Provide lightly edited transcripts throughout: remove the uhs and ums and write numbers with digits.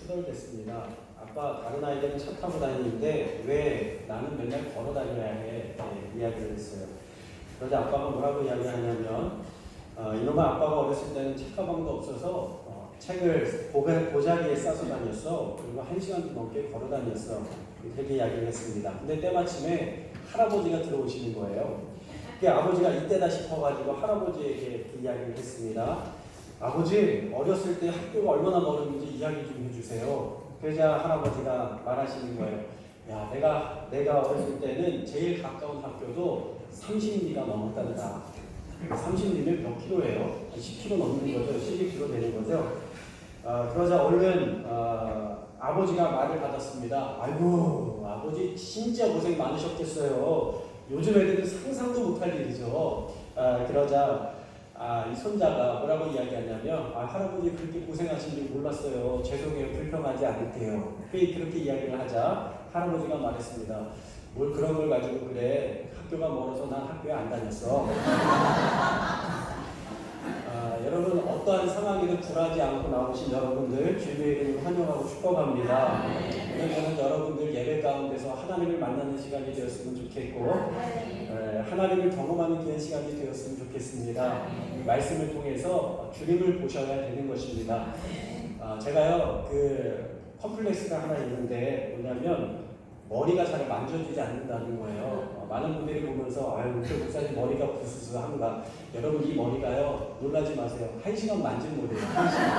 투덜댔습니다. 아빠, 다른 아이들은 차 타고 다니는데 왜 나는 맨날 걸어 다녀야 해? 이야기를 했어요. 그러자 아빠가 뭐라고 이야기하냐면 이놈아, 아빠가 어렸을 때는 책가방도 없어서 책을 고자리에 싸서 다녔어. 그리고 1시간도 넘게 걸어 다녔어. 그렇게 이야기를 했습니다. 근데 때마침에 할아버지가 들어오시는 거예요. 아버지가 이때다 싶어가지고 할아버지에게 그 이야기를 했습니다. 아버지, 어렸을 때 학교가 얼마나 멀었는지 이야기 좀 해주세요. 그러자 할아버지가 말하시는 거예요. 야, 내가 어렸을 때는 제일 가까운 학교도 30리가 넘었단다. 30리면 몇 킬로예요? 10킬로 넘는 거죠. 12킬로 되는 거죠. 그러자 얼른 아버지가 말을 받았습니다. 아이고, 아버지 진짜 고생 많으셨겠어요. 요즘 애들은 상상도 못할 일이죠. 그러자 이 손자가 뭐라고 이야기하냐면 할아버지 그렇게 고생하신 줄 몰랐어요. 죄송해요. 불평하지 않을게요. 그렇게 이야기를 하자 할아버지가 말했습니다. 뭘 그런 걸 가지고 그래. 학교가 멀어서 난 학교에 안 다녔어. 여러분, 어떠한 상황에도 굴하지 않고 나오신 여러분들 주님의 이름으로 환영하고 축복합니다. 오늘 저는 여러분들 예배 가운데서 하나님을 만나는 시간이 되었으면 좋겠고 하나님을 경험하는 귀한 시간이 되었으면 좋겠습니다. 말씀을 통해서 주님을 보셔야 되는 것입니다. 제가요 컴플렉스가 하나 있는데 뭐냐면 머리가 잘 만져지지 않는다는 거예요. 많은 분들이 보면서 아유, 그 목사님 머리가 부스스한가. 여러분, 이 머리가요, 놀라지 마세요. 1시간 만진 머리예요. 1시간.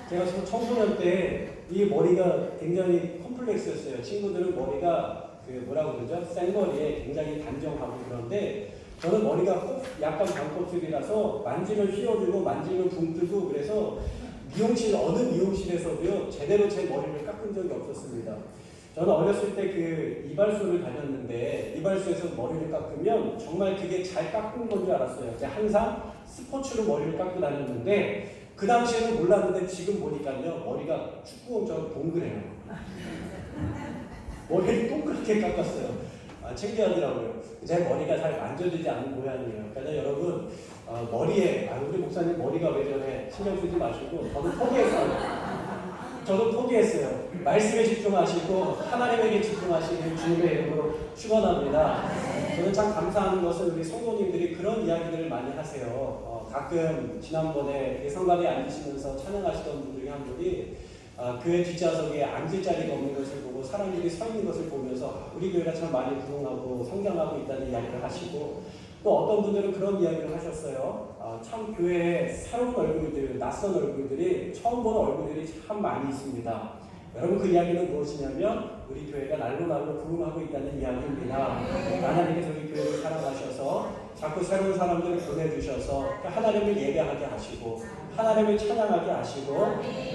제가 청소년 때 이 머리가 굉장히 컴플렉스였어요. 친구들은 머리가 뭐라고 그러죠? 생머리에 굉장히 단정하고 그런데 저는 머리가 약간 반곱슬이라서 만지면 휘어지고 만지면 붕 뜨고 그래서 어느 미용실에서도요 제대로 제 머리를 깎은 적이 없었습니다. 저는 어렸을 때 이발소를 다녔는데 이발소에서 머리를 깎으면 정말 그게 잘 깎은 건 줄 알았어요. 제가 항상 스포츠로 머리를 깎고 다녔는데 그 당시에는 몰랐는데 지금 보니까요 머리가 축구공처럼 동그래요. 머리를 동그랗게 깎았어요. 창피하더라고요. 제 머리가 잘 만져지지 않는 모양이에요. 그래서 여러분 머리에 우리 목사님 머리가 왜 저래 신경 쓰지 마시고 저도 포기했어요. 말씀에 집중하시고 하나님에게 집중하시는 주님의 이름으로 축원합니다. 저는 참 감사하는 것은 우리 성도님들이 그런 이야기들을 많이 하세요. 가끔 지난번에 성가대에 앉으시면서 찬양하시던 분 중에 한 분이 교회 뒷좌석에 앉을 자리가 없는 것을 보고 사람들이 서 있는 것을 보면서 우리 교회가 참 많이 부흥하고 성장하고 있다는 이야기를 하시고 또 어떤 분들은 그런 이야기를 하셨어요. 참 교회에 새로운 얼굴들, 낯선 얼굴들이 처음 보는 얼굴들이 참 많이 있습니다. 여러분, 그 이야기는 무엇이냐면 우리 교회가 날로 부흥하고 있다는 이야기입니다. 하나님께서 우리 교회를 사랑하셔서 자꾸 새로운 사람들을 보내주셔서 하나님을 예배하게 하시고 하나님을 찬양하게 하시고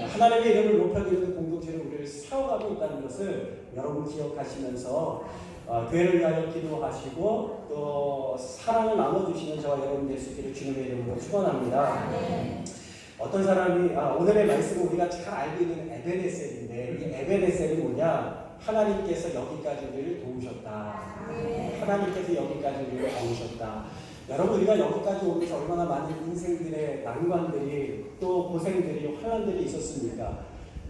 하나님의 이름을 높여드리는 공동체를 우리를 세워가고 있다는 것을 여러분 기억하시면서 교회를 위하여 기도하시고 또 사랑을 나눠주시는 저와 여러분 될 수 있기를 주님의 이름으로 축원합니다. 어떤 사람이 오늘의 말씀은 우리가 잘 알고 있는 에베네셀인데 이 에베네셀이 뭐냐? 하나님께서 여기까지를 도우셨다. 하나님께서 여기까지를 도우셨다. 여러분, 우리가 여기까지 오면서 얼마나 많은 인생들의 난관들이 또 고생들이 환난들이 있었습니까?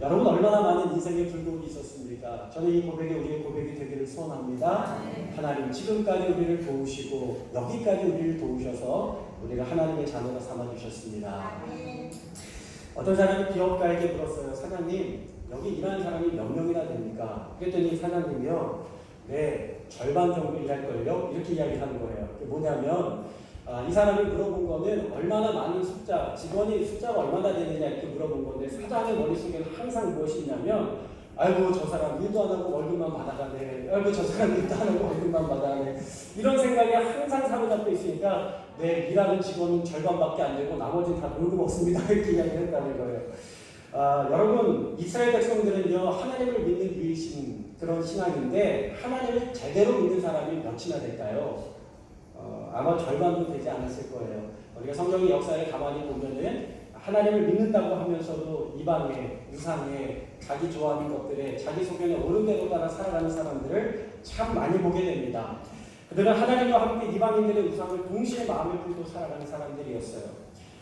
여러분, 얼마나 많은 인생의 불복이 있었습니까? 저는 이 고백이 우리의 고백이 되기를 소원합니다. 하나님, 지금까지 우리를 도우시고 여기까지 우리를 도우셔서 우리가 하나님의 자녀가 삼아주셨습니다. 어떤 사람이 기업가에게 물었어요. 사장님, 여기 일하는 사람이 몇 명이나 됩니까? 그랬더니 사장님이요, 네, 절반 정도 일할걸요? 이렇게 이야기하는 거예요. 그게 뭐냐면 이 사람이 물어본 거는 얼마나 많은 직원이 숫자가 얼마나 되느냐 이렇게 물어본 건데 사장의 머릿속에는 항상 무엇이 있냐면 아이고, 저 사람 일도 안 하고 월급만 받아가네. 아이고, 저 사람 일도 안 하고 월급만 받아가네. 이런 생각이 항상 사로잡혀 있으니까 네, 일하는 직원은 절반밖에 안 되고 나머지는 다 놀고 먹습니다. 이렇게 이야기를 했다는 거예요. 여러분, 이스라엘 백성들은요 하나님을 믿는 유일신 그런 신앙인데 하나님을 제대로 믿는 사람이 몇이나 될까요? 아마 절반도 되지 않았을 거예요. 우리가 성경의 역사를 가만히 보면은 하나님을 믿는다고 하면서도 이방에, 우상에, 자기 좋아하는 것들에, 자기 소견에 옳은 대로 따라 살아가는 사람들을 참 많이 보게 됩니다. 그들은 하나님과 함께 이방인들의 우상을 동시에 마음에 품고 살아가는 사람들이었어요.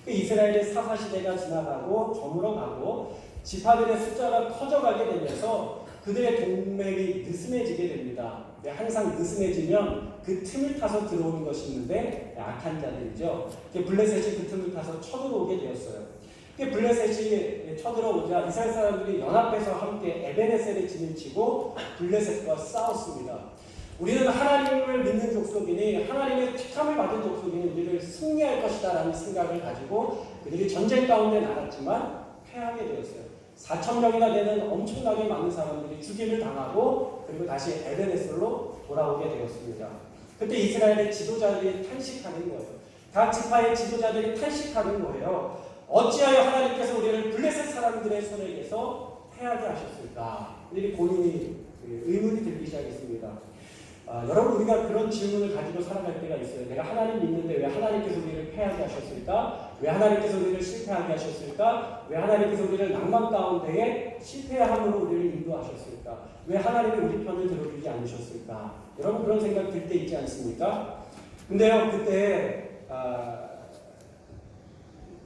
이스라엘의 사사시대가 지나가고 저물어가고 지파들의 숫자가 커져가게 되면서 그들의 동맹이 느슨해지게 됩니다. 항상 느슨해지면 그 틈을 타서 들어오는 것이 있는데 악한 자들이죠. 블레셋이 그 틈을 타서 쳐들어오게 되었어요. 블레셋이 쳐들어오자 이스라엘 사람들이 연합해서 함께 에베네셀에 진을 치고 블레셋과 싸웠습니다. 우리는 하나님을 믿는 족속이니 하나님의 택함을 받은 족속이니 우리를 승리할 것이다 라는 생각을 가지고 그들이 전쟁 가운데 나갔지만 패하게 되었어요. 4,000명이나 되는 엄청나게 많은 사람들이 죽임을 당하고 그리고 다시 에베네셀로 돌아오게 되었습니다. 그때 이스라엘의 지도자들이 탄식하는 거예요. 각 지파의 지도자들이 탄식하는 거예요. 어찌하여 하나님께서 우리를 블레셋 사람들의 손에게서 패하게 하셨을까? 이들이 본인이 의문이 들기 시작했습니다. 여러분 우리가 그런 질문을 가지고 살아갈 때가 있어요. 내가 하나님 믿는데 왜 하나님께서 우리를 패하게 하셨을까? 왜 하나님께서 우리를 실패하게 하셨을까? 왜 하나님께서 우리를 낭만 가운데에 실패함으로 우리를 인도하셨을까? 왜 하나님이 우리 편을 들어주지 않으셨을까? 여러분 그런 생각 들 때 있지 않습니까? 근데요 그때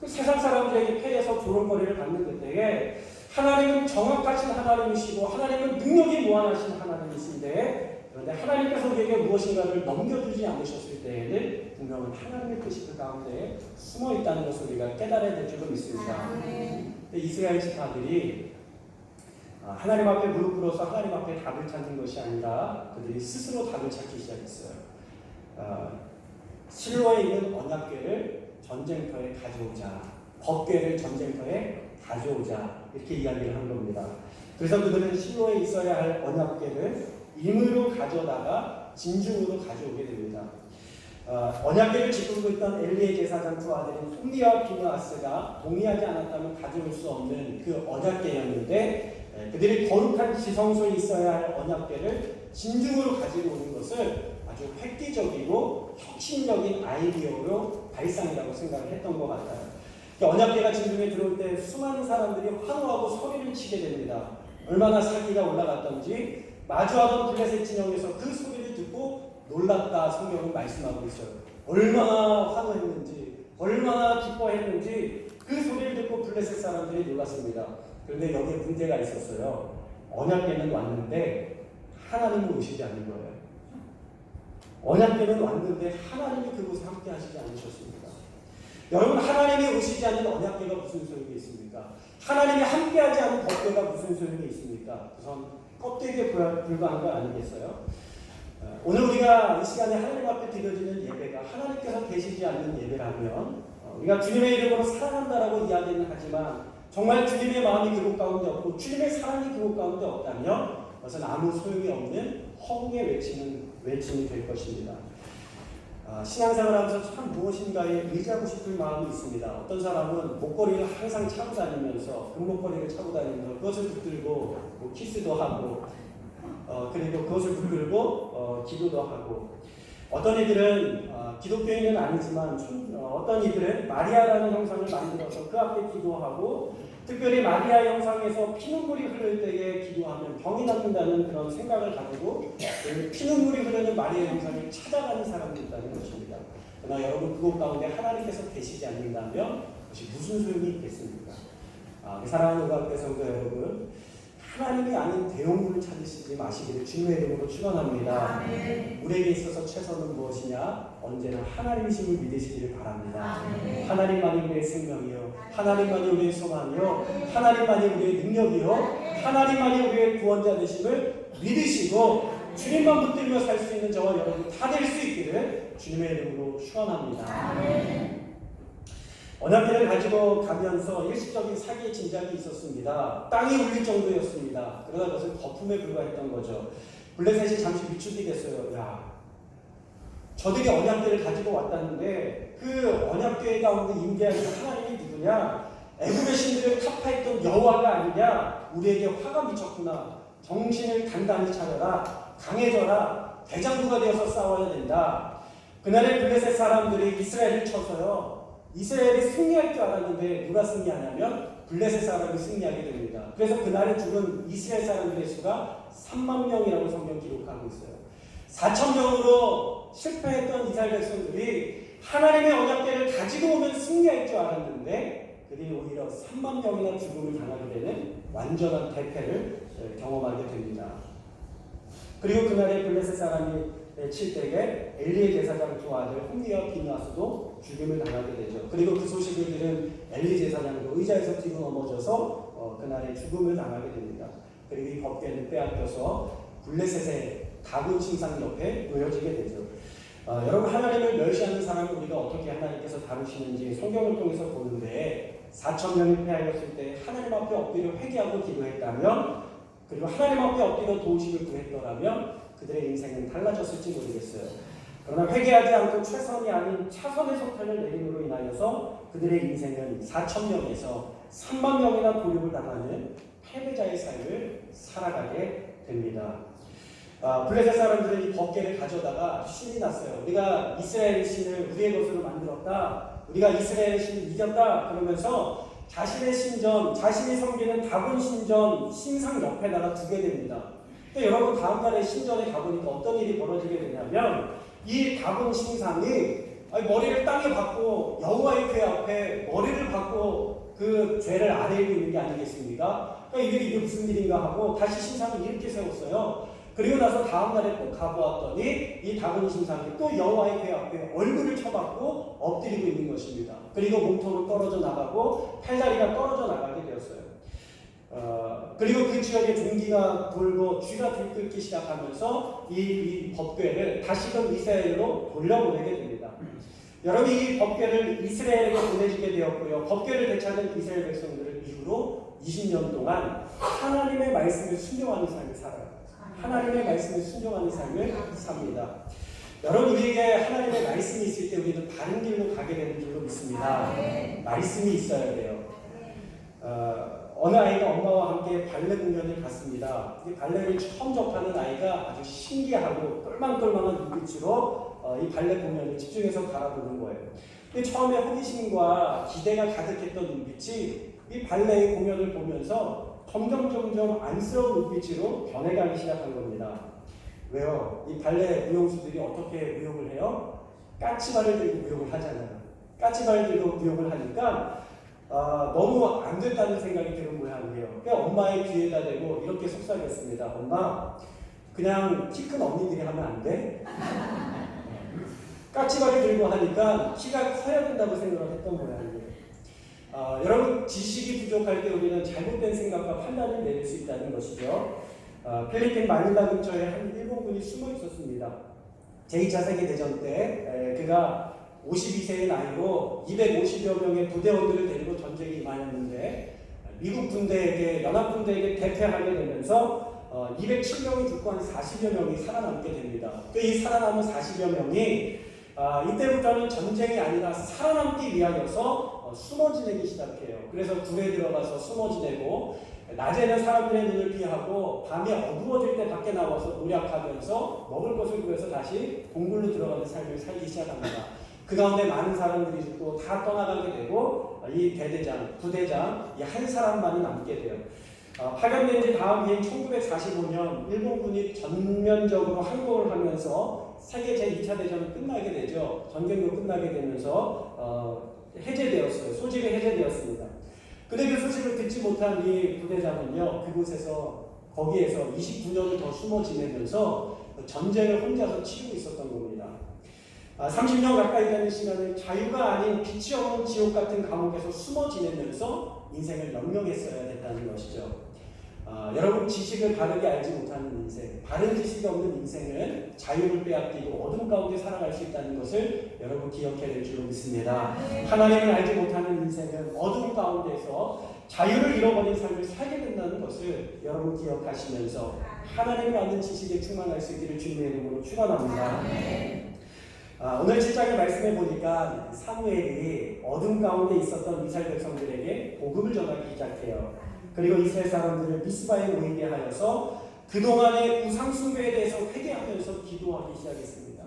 그 세상 사람들에게 패해서 조롱거리를 받는 그때에 하나님은 정확하신 하나님이시고 하나님은 능력이 무한하신 하나님이신데 그런데 하나님께서 우리에게 무엇인가를 넘겨주지 않으셨을 때에는 분명히 하나님의 뜻이 그 가운데 숨어 있다는 것을 우리가 깨달아야 될 줄로 믿습니다. 이스라엘 지파들이 하나님 앞에 무릎 꿇어서 하나님 앞에 답을 찾는 것이 아니라 그들이 스스로 답을 찾기 시작했어요. 실로에 있는 언약궤를 전쟁터에 가져오자, 법궤를 전쟁터에 가져오자 이렇게 이야기를 한 겁니다. 그래서 그들은 실로에 있어야 할 언약궤를 임의로 가져다가 진중으로 가져오게 됩니다. 언약궤를 지키고 있던 엘리의 제사장 두 아들인 홈리와 비느하스가 동의하지 않았다면 가져올 수 없는 그 언약궤였는데 그들이 거룩한 지성소에 있어야 할 언약궤를 진중으로 가지고 오는 것을 아주 획기적이고 혁신적인 아이디어로 발상이라고 생각을 했던 것 같아요. 언약궤가 진중에 들어올 때 수많은 사람들이 환호하고 소리를 치게 됩니다. 얼마나 사기가 올라갔던지 마주하던 블레셋 진영에서 그 소리를 듣고 놀랐다 성경은 말씀하고 있어요. 얼마나 환호했는지 얼마나 기뻐했는지 그 소리를 듣고 블레셋 사람들이 놀랐습니다. 그런데 여기에 문제가 있었어요. 언약궤는 왔는데 하나님은 오시지 않는 거예요. 언약궤는 왔는데 하나님이 그곳에 함께 하시지 않으셨습니다. 여러분 하나님이 오시지 않는 언약궤가 무슨 소용이 있습니까? 하나님이 함께하지 않은 법궤가 무슨 소용이 있습니까? 우선 껍데기에 불과한 거 아니겠어요? 오늘 우리가 이 시간에 하나님 앞에 드려지는 예배가 하나님께서 계시지 않는 예배라면 우리가 주님의 이름으로 사랑한다라고 이야기는 하지만 정말 주님의 마음이 그곳 가운데 없고 주님의 사랑이 그곳 가운데 없다면 그것은 아무 소용이 없는 허공에 외침이 될 것입니다. 신앙생활 하면서 참 무엇인가에 의지하고 싶은 마음이 있습니다. 어떤 사람은 목걸이를 항상 차고 다니면서 금목걸이를 차고 다니면서 그것을 붙들고 뭐 키스도 하고 그리고 그것을 붙들고 기도도 하고 어떤 이들은 기독교인은 아니지만 어떤 이들은 마리아라는 형상을 만들어서 그 앞에 기도하고 특별히 마리아 형상에서 피눈물이 흐를 때에 기도하면 병이 낫는다는 그런 생각을 가지고 피눈물이 흐르는 마리아 형상을 찾아가는 사람도 있다는 것입니다. 그러나 여러분 그곳 가운데 하나님께서 계시지 않는다면 그것이 무슨 소용이 있겠습니까? 사랑하는 우리 성도 여러분 하나님이 아닌 대용물을 찾으시지 마시기를 주님의 이름으로 축원합니다. 우리에게 있어서 최선은 무엇이냐? 언제나 하나님이심을 믿으시기를 바랍니다. 하나님만이 우리의 생명이요, 하나님만이 우리의 소망이요, 하나님만이 우리의 능력이요, 하나님만이 우리의 구원자 되심을 믿으시고 주님만 붙들며 살 수 있는 저와 여러분 다 될 수 있기를 주님의 이름으로 축원합니다. 언약궤를 가지고 가면서 일시적인 사기의 진작이 있었습니다. 땅이 울릴 정도였습니다. 그러다 그것은 거품에 불과했던 거죠. 블레셋이 잠시 위축이 됐어요. 야, 저들이 언약궤를 가지고 왔다는데 그 언약궤 가운데 임재하는 하나님이 누구냐? 애굽의 신들을 타파했던 여호와가 아니냐? 우리에게 화가 미쳤구나. 정신을 단단히 차려라. 강해져라. 대장부가 되어서 싸워야 된다. 그날의 블레셋 사람들이 이스라엘을 쳐서요. 이스라엘이 승리할 줄 알았는데 누가 승리하냐면 블레셋 사람이 승리하게 됩니다. 그래서 그날에 죽은 이스라엘 사람들의 수가 3만 명이라고 성경 기록하고 있어요. 4천 명으로 실패했던 이스라엘 백성들이 하나님의 언약궤를 가지고 오면 승리할 줄 알았는데 그들이 오히려 3만 명이나 죽음을 당하게 되는 완전한 대패를 경험하게 됩니다. 그리고 그날에 블레셋 사람이 칠 때에 엘리의 제사장 두 아들 홈리와 비느하스도 죽임을 당하게 되죠. 그리고 그 소식을 들은 엘리 제사장도 의자에서 뒤로 넘어져서 그날에 죽음을 당하게 됩니다. 그리고 이 법궤는 빼앗겨서 블레셋의 다곤 신상 옆에 놓여지게 되죠. 여러분, 하나님을 멸시하는 사람을 우리가 어떻게 하나님께서 다루시는지 성경을 통해서 보는데 4천 명이 패하였을 때 하나님 앞에 엎드려 회개하고 기도했다면, 그리고 하나님 앞에 엎드려 도우심을 구했더라면 그들의 인생은 달라졌을지 모르겠어요. 그러나 회개하지 않고 최선이 아닌 차선의 속편을 내림으로 인하여서 그들의 인생은 4천 명에서 3만 명이나 고립을 당하는 패배자의 삶을 살아가게 됩니다. 블레셋 사람들은 이 법궤를 가져다가 신이 났어요. 우리가 이스라엘 신을 우리의 것으로 만들었다, 우리가 이스라엘 신을 이겼다 그러면서 자신의 신전, 자신이 섬기는 다곤 신전 신상 옆에다가 두게 됩니다. 근데 여러분, 다음 날에 신전에 가보니까 어떤 일이 벌어지게 되냐면 이 다곤 신상이 머리를 땅에 박고 여호와의 궤 앞에 머리를 박고 그 죄를 아뢰고 있는 게 아니겠습니까? 그러니까 이게 무슨 일인가 하고 다시 신상을 이렇게 세웠어요. 그리고 나서 다음 날에 또 가보았더니 이 다곤 신상이 또 여호와의 궤 앞에 얼굴을 쳐박고 엎드리고 있는 것입니다. 그리고 몸통으로 떨어져 나가고 팔다리가 떨어져 나가게 되었어요. 그리고 그 지역에 종기가 돌고 쥐가 들끓기 시작하면서 이 법궤를 다시금 이스라엘로 돌려보내게 됩니다. 여러분, 이 법궤를 이스라엘에게 보내주게 되었고요. 법궤를 되찾은 이스라엘 백성들을 이후로 20년 동안 하나님의 말씀을 순종하는 삶을 살아요. 하나님의 말씀을 순종하는 삶을 삽니다. 여러분, 우리에게 하나님의 말씀이 있을 때 우리는 다른 길로 가게 되는 줄로 믿습니다. 말씀이 있어야 돼요. 어느 아이가 엄마와 함께 발레 공연을 갔습니다. 이 발레를 처음 접하는 아이가 아주 신기하고 똘망똘망한 눈빛으로 이 발레 공연을 집중해서 바라보는 거예요. 근데 처음에 호기심과 기대가 가득했던 눈빛이 이 발레의 공연을 보면서 점점 안쓰러운 눈빛으로 변해가기 시작한 겁니다. 왜요? 이 발레 무용수들이 어떻게 무용을 해요? 까치발을 들고 무용을 하잖아요. 까치발을 들고 무용을 하니까 너무 안 됐다는 생각이 드는 모양이에요. 그러니까 엄마의 귀에다 대고 이렇게 속삭였습니다. 엄마, 그냥 키 큰 언니들이 하면 안 돼? 까치발을 들고 하니까 키가 커야 된다고 생각을 했던 모양이에요. 여러분, 지식이 부족할 때 우리는 잘못된 생각과 판단을 내릴 수 있다는 것이죠. 필리핀 마닐라 근처에 한 일본군이 숨어 있었습니다. 제2차 세계대전 때 그가 52세의 나이로 250여 명의 부대원들을 데리고 전쟁에 임하였는데 미국 군대에게, 연합군대에게 대패하게 되면서 207명이 죽고 한 40여 명이 살아남게 됩니다. 이 살아남은 40여 명이 이때부터는 전쟁이 아니라 살아남기 위하여서 숨어 지내기 시작해요. 그래서 굴에 들어가서 숨어 지내고 낮에는 사람들의 눈을 피하고 밤이 어두워질 때 밖에 나와서 노력하면서 먹을 것을 구해서 다시 동굴로 들어가는 삶을 살기 시작합니다. 그 가운데 많은 사람들이 죽고 다 떠나가게 되고 이 대대장, 부대장 이 한 사람만이 남게 돼요. 파견된 지 다음 해인 1945년 일본군이 전면적으로 항복을 하면서 세계 제2차 대전이 끝나게 되죠. 전쟁도 끝나게 되면서 해제되었어요. 소집이 해제되었습니다. 근데 그 소식을 듣지 못한 이 부대장은요, 거기에서 29년을 더 숨어 지내면서 전쟁을 혼자서 치르고 있었던 겁니다. 30년 가까이 되는 시간을 자유가 아닌 빛이 없는 지옥 같은 감옥에서 숨어 지내면서 인생을 연명했어야 됐다는 것이죠. 여러분, 지식을 바르게 알지 못하는 인생, 바른 지식이 없는 인생은 자유를 빼앗기고 어둠 가운데 살아갈 수 있다는 것을 여러분 기억해야 될 줄로 믿습니다. 하나님을 알지 못하는 인생은 어둠 가운데서 자유를 잃어버린 삶을 살게 된다는 것을 여러분 기억하시면서 하나님을 아는 지식에 충만할 수 있기를 주님의 이름으로 축원합니다. 오늘 7장의 말씀에 보니까 사무엘이 어둠 가운데 있었던 이스라엘 백성들에게 복음을 전하기 시작해요. 그리고 이스라엘 사람들을 미스바에 모이게 하여서 그동안의 우상 숭배에 대해서 회개하면서 기도하기 시작했습니다.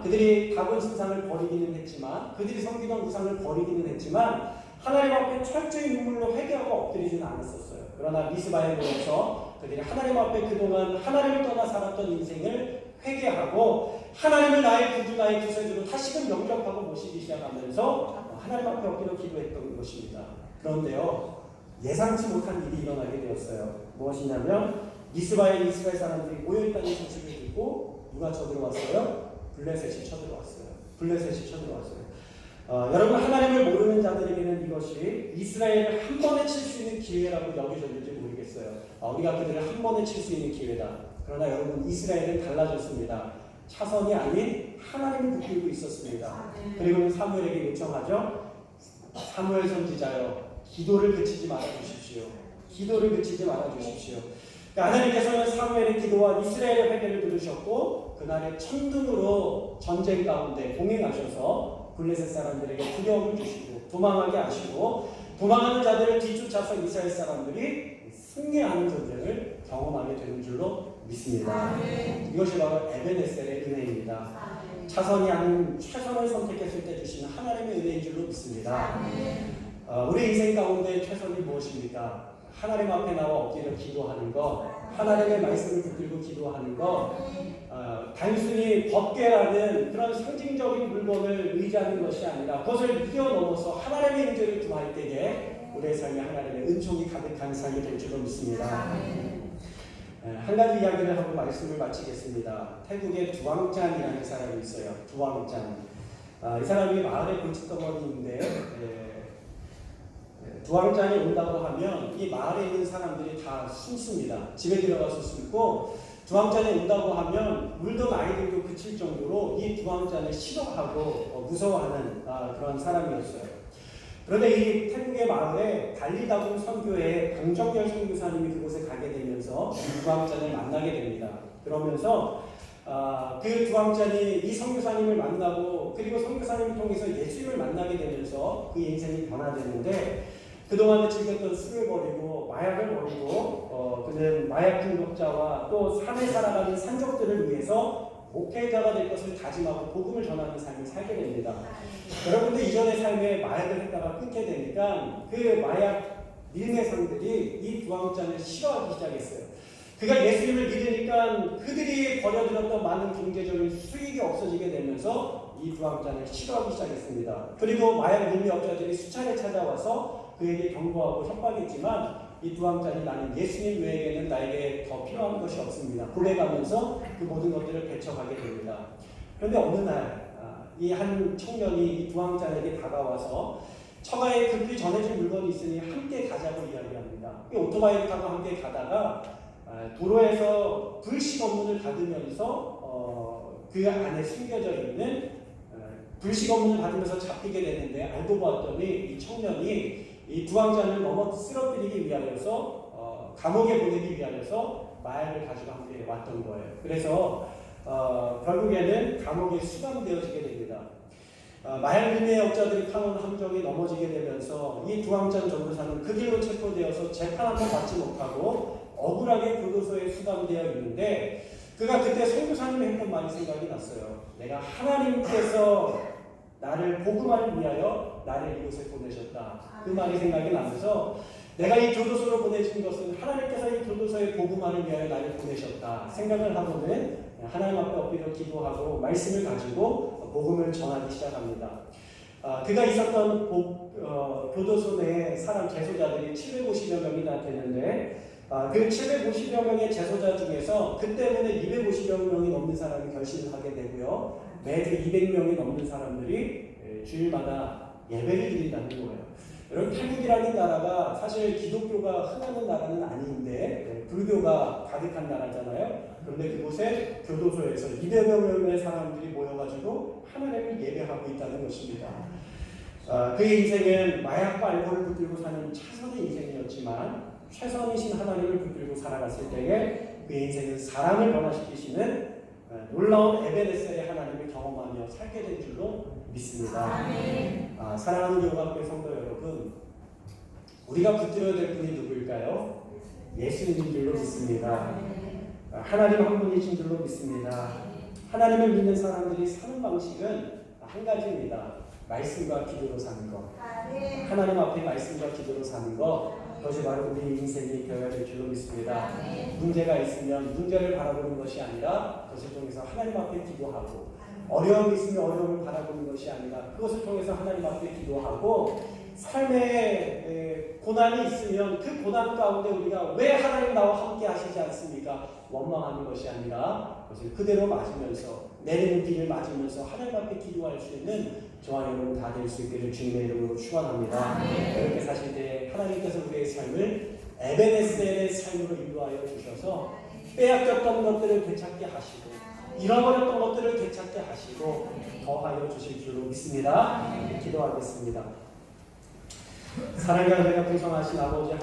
그들이 다곤 신상을 버리기는 했지만, 그들이 섬기던 우상을 버리기는 했지만 하나님 앞에 철저히 눈물로 회개하고 엎드리지는 않았었어요. 그러나 미스바에 모여서 그들이 하나님 앞에 그동안 하나님을 떠나 살았던 인생을 회개하고 하나님을 나의 구주, 나의 구세주로 다시금 영접하고 모시기 시작하면서 하나님 앞에 엎드려 기도했던 것입니다. 그런데요, 예상치 못한 일이 일어나게 되었어요. 무엇이냐면 이스라엘 사람들이 모여있다는 소식을 듣고 누가 쳐들어왔어요? 블레셋이 쳐들어왔어요. 여러분, 하나님을 모르는 자들에게는 이것이 이스라엘을 한 번에 칠 수 있는 기회라고 여겨졌는지 모르겠어요. 우리가 그들을 한 번에 칠 수 있는 기회다. 그러나 여러분, 이스라엘은 달라졌습니다. 차선이 아닌 하나님을 붙들고 있었습니다. 그리고 사무엘에게 요청하죠. 사무엘 선지자여, 기도를 그치지 말아주십시오. 그러니까 하나님께서는 사무엘의 기도와 이스라엘의 회개를 들으셨고 그날의 천둥으로 전쟁 가운데 동행하셔서 블레셋 사람들에게 두려움을 주시고 도망하게 하시고 도망하는 자들을 뒤쫓아서 이스라엘 사람들이 승리하는 전쟁을 경험하게 되는 줄로 믿습니다. 이것이 바로 에베네셀의 은혜입니다. 차선이 아닌 최선을 선택했을 때 주시는 하나님의 은혜인 줄로 믿습니다. 우리 인생 가운데 최선이 무엇입니까? 하나님 앞에 나와 엎드려 기도하는 것, 하나님의 말씀을 붙들고 기도하는 것, 단순히 법궤라는 그런 상징적인 물건을 의지하는 것이 아니라 그것을 뛰어넘어서 하나님의 은혜를 구할 때에 우리의 삶에 하나님의 은총이 가득한 삶이 될 줄로 믿습니다. 한 가지 이야기를 하고 말씀을 마치겠습니다. 태국에 두왕짠이라는 사람이 있어요. 두왕짠. 이 사람이 마을에 골칫덩어리인데요. 두왕짠이 온다고 하면 이 마을에 있는 사람들이 다 숨습니다. 집에 들어가서 숨고 두왕짠이 온다고 하면 울던 아이들도 그칠 정도로 이 두왕짠을 싫어하고 무서워하는 그런 사람이었어요. 그런데 이 태국의 마을에 달리다군 선교회 강정열 선교사님이 그곳에 가게 되면서 두왕짠을 만나게 됩니다. 그러면서 그 두왕짠이 이 선교사님을 만나고 그리고 선교사님을 통해서 예수님을 만나게 되면서 그 인생이 변화되는데 그동안에 즐겼던 술을 버리고 마약을 버리고 그는 마약 중독자와 또 산에 살아가는 산적들을 위해서 목회자가 될 것을 다짐하고 복음을 전하는 삶을 살게 됩니다. 여러분들 이전의 삶에 마약을 했다가 끊게 되니까 그 마약 밀매상들이 이 두왕짠을 싫어하기 시작했어요. 그가 예수님을 믿으니까 그들이 벌여들였던 많은 경제적인 수익이 없어지게 되면서 이 두왕짠을 싫어하기 시작했습니다. 그리고 마약 밀매업자들이 수차례 찾아와서 그에게 경고하고 협박했지만 이 두왕짠이 나는 예수님 외에는 나에게 더 필요한 것이 없습니다. 고백하면서 그 모든 것들을 배척하게 됩니다. 그런데 어느 날 이 한 청년이 이 두왕짠에게 다가와서 처가에 급히 전해줄 물건이 있으니 함께 가자고 이야기합니다. 이 오토바이를 타고 함께 가다가 도로에서 불식 업문을 닫으면서 그 안에 숨겨져 있는 불식 업문을 받으면서 잡히게 되는데 알고 봤더니 이 청년이 이 두왕짠을 넘어 쓰러뜨리기 위하여서 감옥에 보내기 위하여서 마약을 가지고 함께 왔던 거예요. 그래서 결국에는 감옥에 수감되어지게 됩니다. 마약 밀매업자들이 파놓은 함정에 넘어지게 되면서 이 두왕짠 전도사는 그 길로 체포되어서 재판 한 번 받지 못하고 억울하게 교도소에 수감되어 있는데 그가 그때 선교사님이 했던 말이 생각이 났어요. 내가 하나님께서 나를 복음을 위하여 나를 이곳에 보내셨다. 그 말이 생각이 나면서 내가 이 교도소로 보내신 것은 하나님께서 이 교도소의 복음을 위하여 나를 보내셨다 생각을 하고는 하나님 앞에 엎드려 기도하고 말씀을 가지고 복음을 전하기 시작합니다. 그가 있었던 교도소 내에 사람 재소자들이 750여 명이나 되는데 그 750여 명의 재소자 중에서 그 때문에 250여 명이 넘는 사람이 결심을 하게 되고요. 매주 200명이 넘는 사람들이 주일마다 예배를 드린다는 거예요. 여러분, 태국이라는 나라가 사실 기독교가 흔하는 나라는 아닌데 불교가 가득한 나라잖아요. 그런데 그곳에 교도소에서 200여 명의 사람들이 모여가지고 하나님을 예배하고 있다는 것입니다. 그의 인생은 마약과 알코올을 붙들고 사는 차선의 인생이었지만 최선이신 하나님을 붙들고 살아갔을 때에 그의 인생은 사람을 변화시키시는 놀라운 에베네셀의 하나님을 경험하며 살게 된 줄로 믿습니다. 사랑하는 교우학교 성도 여러분, 우리가 붙들어야 될 분이 누구일까요? 예수님인 줄로 믿습니다. 하나님 한 분이신 줄로 믿습니다. 하나님을 믿는 사람들이 사는 방식은 한 가지입니다. 말씀과 기도로 사는 것. 하나님 앞에 말씀과 기도로 사는 것. 그것이 바로 우리 인생이 되어야 될 줄로 믿습니다. 문제가 있으면 문제를 바라보는 것이 아니라 그것을 통해서 하나님 앞에 기도하고 어려움이 있으면 어려움을 바라보는 것이 아니라 그것을 통해서 하나님 앞에 기도하고 삶에 고난이 있으면 그 고난 가운데 우리가 왜 하나님 나와 함께 하시지 않습니까? 원망하는 것이 아니라 그것을 그대로 맞으면서 내리는 비를 맞으면서 하나님 앞에 기도할 수 있는 저와 여러분 다 될 수 있기를 주님의 이름으로 축원합니다. 이렇게 사실 때 하나님께서 우리의 삶을 에베네셀의 삶으로 인도하여 주셔서 빼앗겼던 것들을 되찾게 하시고 잃어버렸던 것들을 되찾게 하시고 더하여 주실 줄로 믿습니다. 기도하겠습니다. 사랑과 은혜가 풍성하신 아버지